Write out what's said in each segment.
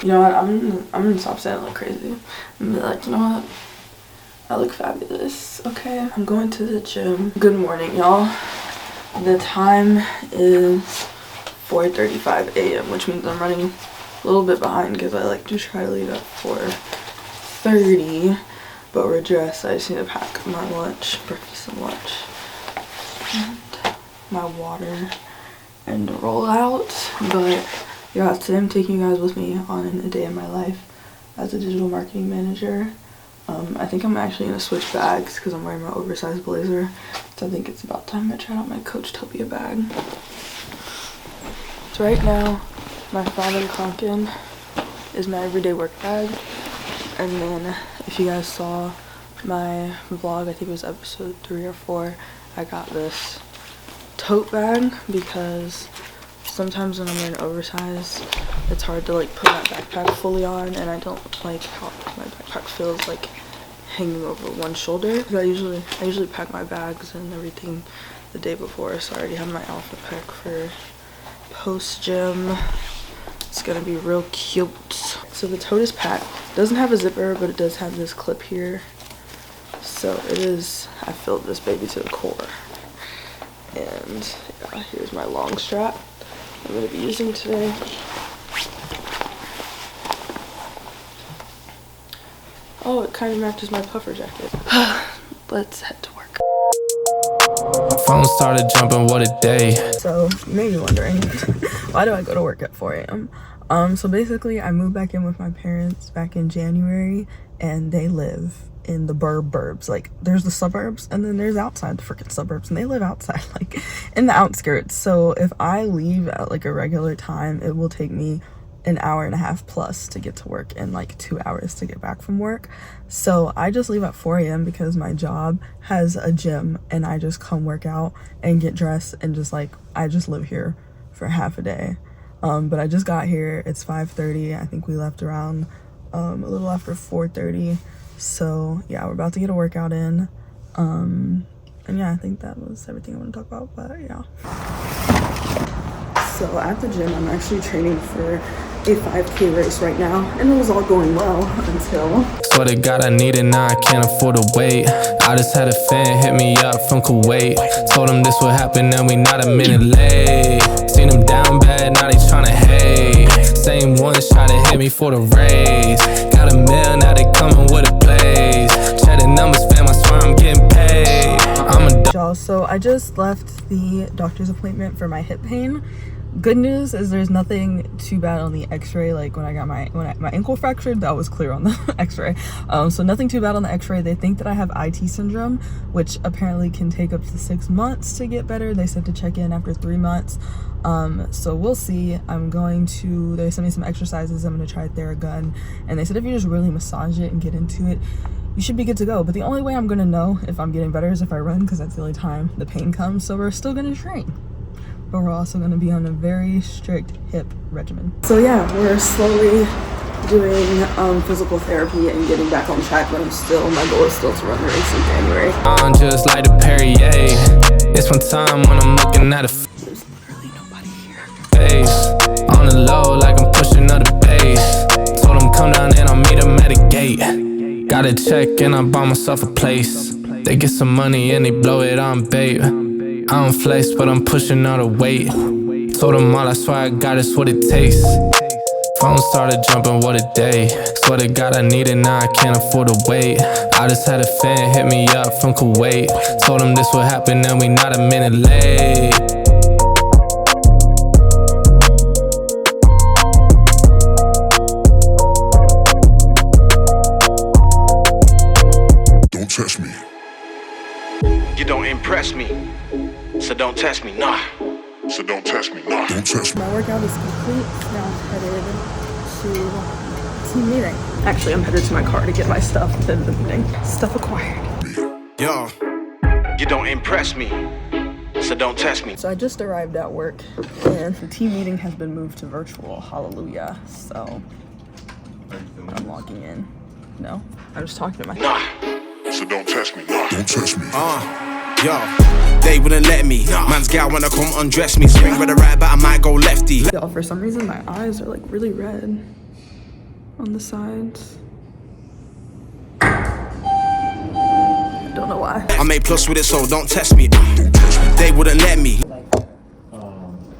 You know what? I'm gonna stop saying I look crazy. I'm gonna be like, you know what? I look fabulous. Okay, I'm going to the gym. Good morning, y'all. The time is 4:35 a.m., which means I'm running a little bit behind because I like to try to leave at 4:30. But we're dressed. I just need to pack my lunch, breakfast and lunch, and my water and roll out. But yeah, today I'm taking you guys with me on a day in my life as a digital marketing manager. I think I'm actually gonna switch bags because I'm wearing my oversized blazer. So I think it's about time I try out my Coachtopia bag. So right now, my Falcon Conkin is my everyday work bag. And then if you guys saw my vlog, I think it was episode 3 or 4, I got this tote bag because sometimes when I'm wearing oversized, it's hard to like put my backpack fully on, and I don't like how my backpack feels like hanging over one shoulder. I usually pack my bags and everything the day before, so I already have my outfit packed for post gym. It's gonna be real cute. So the tote is packed. It doesn't have a zipper, but it does have this clip here. So it is, I filled this baby to the core. And yeah, here's my long strap I'm gonna be using today. Oh, it kind of matches my puffer jacket. Let's head to work. Phone started jumping, what a day. So you may be wondering, why do I go to work at 4 a.m.? So basically I moved back in with my parents back in January, and they live in the burbs. Like there's the suburbs and then there's outside the freaking suburbs, and they live outside like in the outskirts. So if I leave at like a regular time, it will take me an hour and a half plus to get to work and like 2 hours to get back from work. So I just leave at 4 a.m. because my job has a gym, and I just come work out and get dressed and just like I just live here for half a day. But I just got here. It's 5:30. I think we left around a little after 4:30. So yeah, we're about to get a workout in. And yeah, I think that was everything I want to talk about. But yeah. So at the gym, I'm actually training for a 5K race right now, and it was all going well until. Swear to God I need it, now I can't afford to wait. I just had a fan hit me up from Kuwait. Told him this would happen and we not a minute late. Seen them down bad, now they tryna hate. Same ones try to hit me for the raise. Got a meal, now they coming with a place. Check the numbers, fam, I swear I'm getting paid. Y'all, so I just left the doctor's appointment for my hip pain. Good news is there's nothing too bad on the x-ray. Like when I got my ankle fractured, that was clear on the x-ray. So nothing too bad on the x-ray. They think that I have IT syndrome, which apparently can take up to 6 months to get better. They said to check in after 3 months. So we'll see. They sent me some exercises. I'm gonna try Theragun, and they said if you just really massage it and get into it, you should be good to go. But the only way I'm gonna know if I'm getting better is if I run, because that's the only time the pain comes. So we're still gonna train, but we're also going to be on a very strict hip regimen. So yeah, we're slowly doing physical therapy and getting back on track, but my goal is still to run the race in January. I'm just like the Perrier. It's one time when I'm looking at There's literally nobody here. face. On the low like I'm pushing up the base. Told him come down and I'll meet him at a gate. Got a check and I bought myself a place. They get some money and they blow it on bait. I don't flex, but I'm pushing all the weight. Told them all, I swear I got it's what it takes. Phone started jumping, what a day. Swear to God I need it, now I can't afford to wait. I just had a fan hit me up from Kuwait. Told him this would happen and we not a minute late. Don't test me. You don't impress me, so don't test me, nah. So don't test me, nah. Don't test me. My workout is complete. Now I'm headed to team meeting. Actually, I'm headed to my car to get my stuff to the meeting. Stuff acquired. Yo, you don't impress me, so don't test me. So I just arrived at work, and the team meeting has been moved to virtual. Hallelujah. So I'm logging in. No, I'm just talking to my. Nah. So don't test me, nah. Don't test me. Yo, they wouldn't let me. Man's gal wanna come undress me. Swing with the right, but I might go lefty. Y'all, for some reason my eyes are like really red. on the sides. Don't know why. I made plus with it, so don't test me. They wouldn't let me.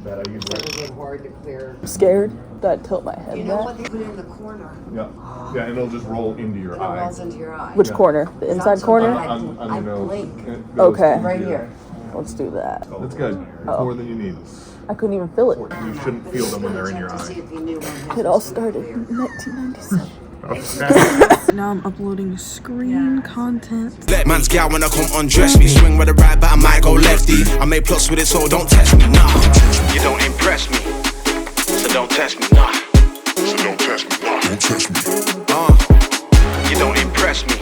That I use right. Hard to clear. Scared that I tilt my head You know back. what they put in the corner? Yeah. Yeah, and it'll just roll into your It eye. rolls into your eye. Which corner? The inside corner? On I your nose. blink. It goes Okay. into Right your- here. Let's do that. That's good. It's more than you need. I couldn't even feel it. You shouldn't feel them when they're in your To see eye. if you knew when his It all was started clear. in 1997. Okay. Now I'm uploading screen content. Let man's gal when I come undress me. Swing with the right, but I might go lefty. I made plus with it, so don't test me. Nah, you don't impress me, so don't test me. Nah, So don't test me. Don't test me. you don't impress me,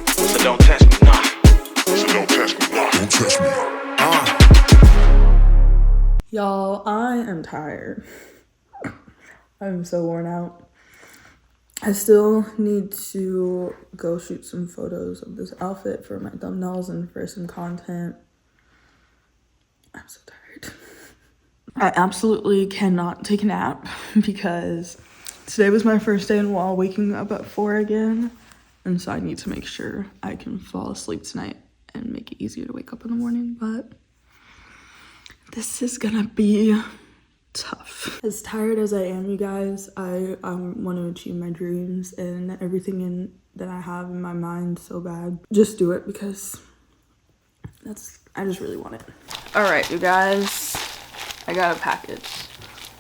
so don't test me. Nah, So don't test me. Don't test me. Y'all, I am tired. I'm so worn out. I still need to go shoot some photos of this outfit for my thumbnails and for some content. I'm so tired. I absolutely cannot take a nap because today was my first day in while waking up at 4 again. And so I need to make sure I can fall asleep tonight and make it easier to wake up in the morning. But this is gonna be tough. As tired as I am, you guys, I want to achieve my dreams and everything that I have in my mind so bad. Just do it because I just really want it. All right, you guys, I got a package.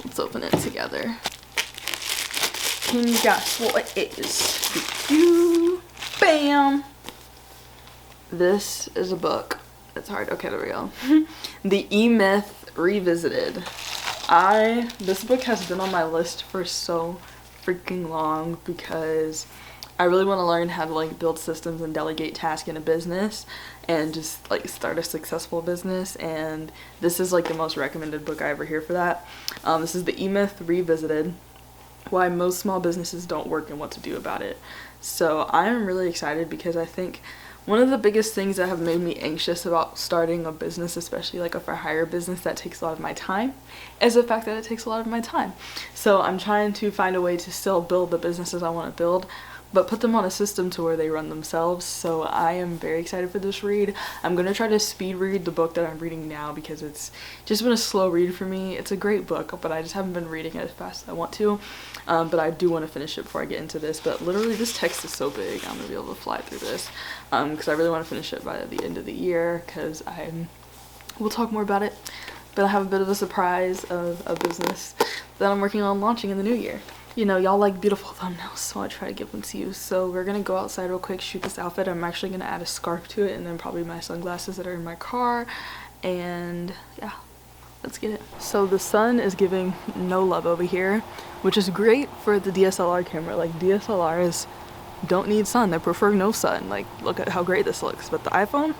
Let's open it together. Can you guess what it is? Bam! This is a book. It's hard. Okay, there we go. The E-Myth Revisited. This book has been on my list for so freaking long because I really want to learn how to like build systems and delegate tasks in a business and just like start a successful business, and this is like the most recommended book I ever hear for that. This is the E-Myth Revisited, Why Most Small Businesses Don't Work and What to Do About It. So I'm really excited because I think one of the biggest things that have made me anxious about starting a business, especially like a for-hire business that takes a lot of my time, is the fact that it takes a lot of my time. So I'm trying to find a way to still build the businesses I want to build, but put them on a system to where they run themselves. So I am very excited for this read. I'm going to try to speed read the book that I'm reading now because it's just been a slow read for me. It's a great book, but I just haven't been reading it as fast as I want to. But I do want to finish it before I get into this. But literally this text is so big, I'm going to be able to fly through this because I really want to finish it by the end of the year because we'll talk more about it. But I have a bit of a surprise of a business that I'm working on launching in the new year. You know, y'all like beautiful thumbnails, so I try to give them to you. So we're gonna go outside real quick, shoot this outfit. I'm actually gonna add a scarf to it and then probably my sunglasses that are in my car. And yeah, let's get it. So the sun is giving no love over here, which is great for the DSLR camera. Like DSLRs don't need sun, they prefer no sun. Like look at how great this looks. But the iPhone,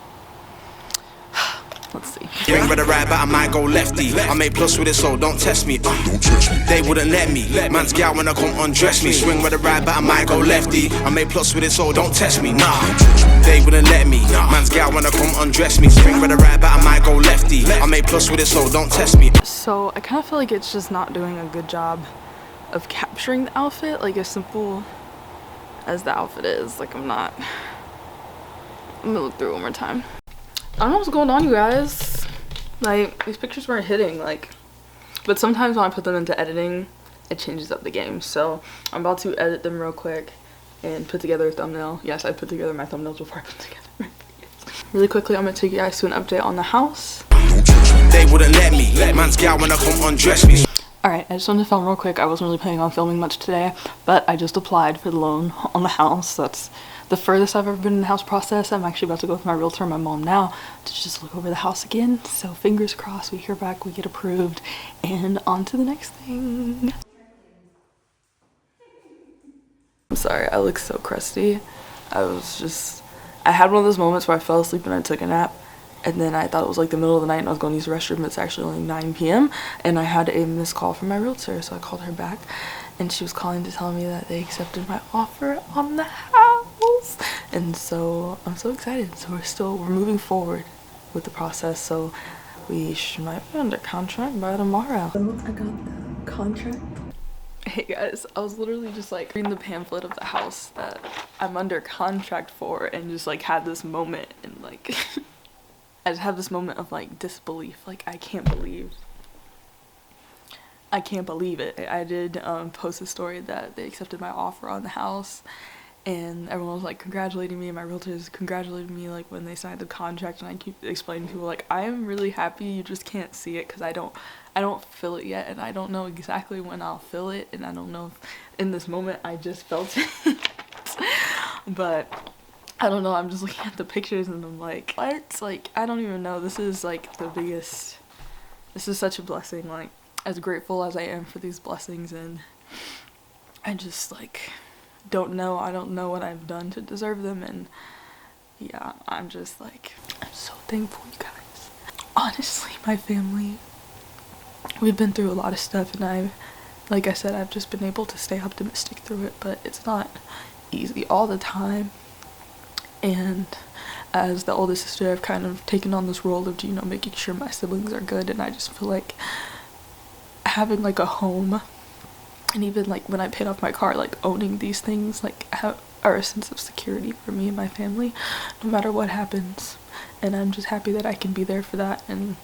let's see. swing with the right, but I might go lefty. I made plus with it, so don't test me. Don't test me. They wouldn't let me. Man's gal when I come undress me. Swing with the right, but I might go lefty. I made plus with it, so don't test me. Nah, they wouldn't let me. Man's gal when I come undress me. Swing with the right, but I might go lefty. I made plus with it, so don't test me. So I kind of feel like it's just not doing a good job of capturing the outfit, like as simple as the outfit is. Like I'm gonna look through it one more time. I don't know what's going on, you guys. Like these pictures weren't hitting, like, but sometimes when I put them into editing, it changes up the game. So I'm about to edit them real quick and put together a thumbnail. Yes, I put together my thumbnails before I put together my videos. Really quickly, I'm gonna take you guys to an update on the house. They wouldn't let me. Man's gal when I come undress me. Alright, I just wanted to film real quick. I wasn't really planning on filming much today, but I just applied for the loan on the house. That's the furthest I've ever been in the house process. I'm actually about to go with my realtor and my mom now to just look over the house again. So fingers crossed we hear back, we get approved, and on to the next thing. I'm sorry, I look so crusty. I had one of those moments where I fell asleep and I took a nap. And then I thought it was like the middle of the night and I was going to use the restroom. It's actually only 9 p.m. and I had a missed call from my realtor. So I called her back and she was calling to tell me that they accepted my offer on the house. And so I'm so excited. So we're moving forward with the process. So we might be under contract by tomorrow. So I got the contract. Hey guys, I was literally just like reading the pamphlet of the house that I'm under contract for and just like had this moment and like I just had this moment of like disbelief. Like I can't believe it. I did post a story that they accepted my offer on the house, and everyone was like congratulating me, and my realtors congratulated me like when they signed the contract, and I keep explaining to people like I am really happy, you just can't see it because I don't feel it yet, and I don't know exactly when I'll feel it, and I don't know if in this moment I just felt it. But I don't know, I'm just looking at the pictures and I'm like, what? Like I don't even know. This is like the biggest, this is such a blessing. Like as grateful as I am for these blessings, and I just like don't know what I've done to deserve them, and yeah, I'm just like, I'm so thankful, you guys. Honestly, my family, we've been through a lot of stuff, and like I said, I've just been able to stay optimistic through it, but it's not easy all the time. And as the oldest sister, I've kind of taken on this role of, you know, making sure my siblings are good, and I just feel like having like a home, and even like when I paid off my car, like owning these things like are a sense of security for me and my family no matter what happens. And I'm just happy that I can be there for that, and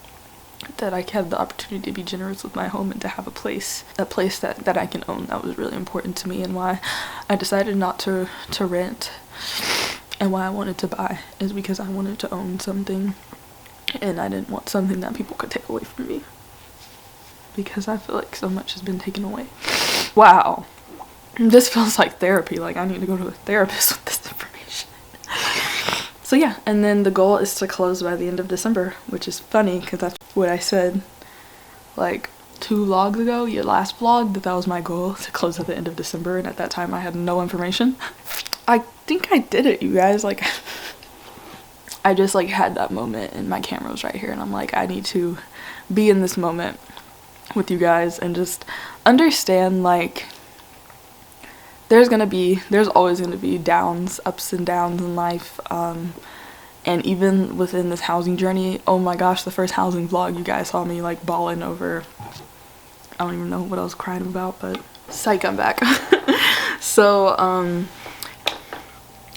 that I had the opportunity to be generous with my home and to have a place that I can own. That was really important to me, and why I decided not to rent, and why I wanted to buy is because I wanted to own something, and I didn't want something that people could take away from me, because I feel like so much has been taken away. Wow, this feels like therapy. Like I need to go to a therapist with this information. So yeah, and then the goal is to close by the end of December, which is funny because that's what I said like 2 vlogs ago, your last vlog, that was my goal, to close at the end of December, and at that time I had no information. I think I did it, you guys. Like I just like had that moment, and my camera was right here, and I'm like, I need to be in this moment with you guys and just understand like there's always gonna be ups and downs in life, and even within this housing journey. Oh my gosh, the first housing vlog, you guys saw me like bawling over, I don't even know what I was crying about, but psych, I'm back. So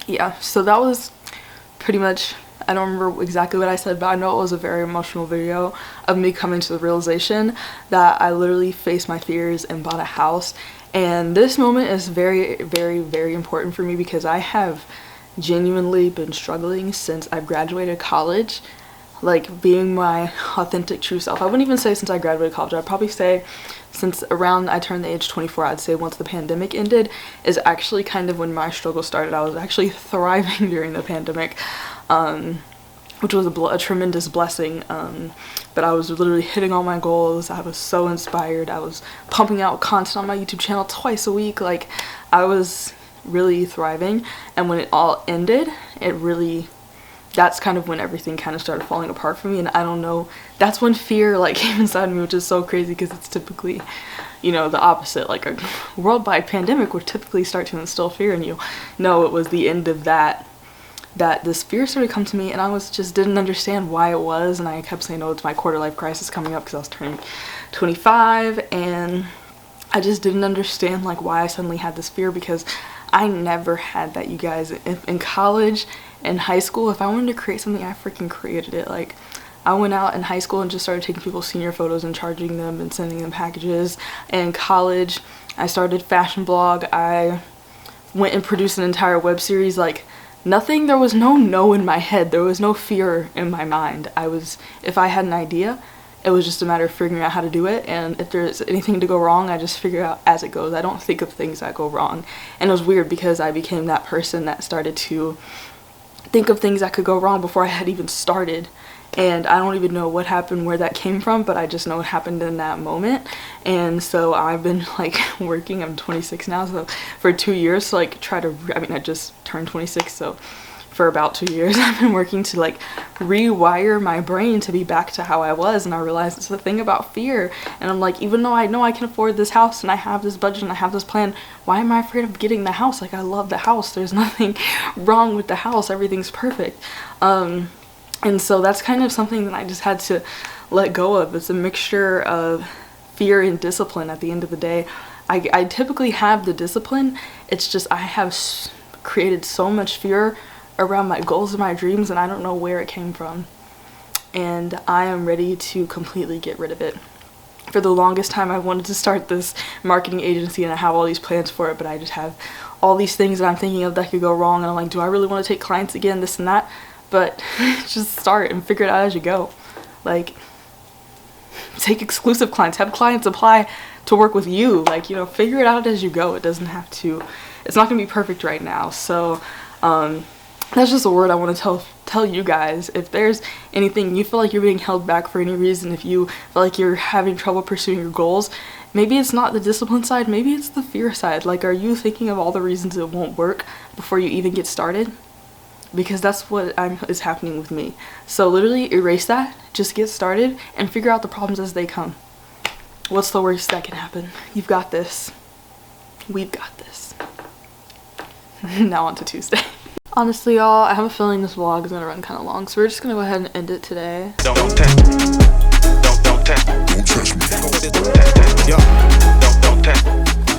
yeah, so that was pretty much, I don't remember exactly what I said, but I know it was a very emotional video of me coming to the realization that I literally faced my fears and bought a house. And this moment is very, very, very important for me because I have genuinely been struggling since I've graduated college, like being my authentic true self. I wouldn't even say since I graduated college. I'd probably say since around I turned the age 24. I'd say once the pandemic ended is actually kind of when my struggle started. I was actually thriving during the pandemic, which was a tremendous blessing, but I was literally hitting all my goals. I was so inspired. I was pumping out content on my YouTube channel twice a week. Like I was really thriving, and when it all ended, that's kind of when everything kind of started falling apart for me. And I don't know, that's when fear like came inside me, which is so crazy because it's typically, you know, the opposite. Like a worldwide pandemic would typically start to instill fear in you. No, it was the end of that this fear started to come to me, and I didn't understand why it was. And I kept saying, oh, it's my quarter life crisis coming up, because I was turning 25, and I just didn't understand like why I suddenly had this fear, because I never had that, you guys. In college and high school, if I wanted to create something, I freaking created it. Like I went out in high school and just started taking people's senior photos and charging them and sending them packages. In college, I started fashion blog. I went and produced an entire web series. Like nothing, there was no in my head. There was no fear in my mind. If I had an idea, it was just a matter of figuring out how to do it, and if there's anything to go wrong, I just figure out as it goes. I don't think of things that go wrong. And it was weird because I became that person that started to think of things that could go wrong before I had even started. And I don't even know what happened, where that came from, but I just know it happened in that moment. And so I've been like working, I'm 26 now, so for 2 years to like I just turned 26, so for about 2 years I've been working to like rewire my brain to be back to how I was. And I realized it's the thing about fear, and I'm like, even though I know I can afford this house and I have this budget and I have this plan, why am I afraid of getting the house? Like I love the house, there's nothing wrong with the house, everything's perfect. And so that's kind of something that I just had to let go of. It's a mixture of fear and discipline at the end of the day. I typically have the discipline. It's just I have created so much fear around my goals and my dreams, and I don't know where it came from. And I am ready to completely get rid of it. For the longest time, I wanted to start this marketing agency, and I have all these plans for it, but I just have all these things that I'm thinking of that could go wrong, and I'm like, do I really want to take clients again, this and that? But just start and figure it out as you go. Like, take exclusive clients, have clients apply to work with you. Like, you know, figure it out as you go. It doesn't have to, it's not gonna be perfect right now. So that's just a word I want to tell you guys. If there's anything you feel like you're being held back for any reason, if you feel like you're having trouble pursuing your goals, maybe it's not the discipline side, maybe it's the fear side. Like, are you thinking of all the reasons it won't work before you even get started? Because that's what is happening with me. So literally erase that, just get started, and figure out the problems as they come. What's the worst that can happen? You've got this. We've got this. Now on to Tuesday. Honestly, y'all, I have a feeling this vlog is gonna run kind of long, so we're just gonna go ahead and end it today. Don't test me. Don't test me. Don't test me. Yo, don't test me.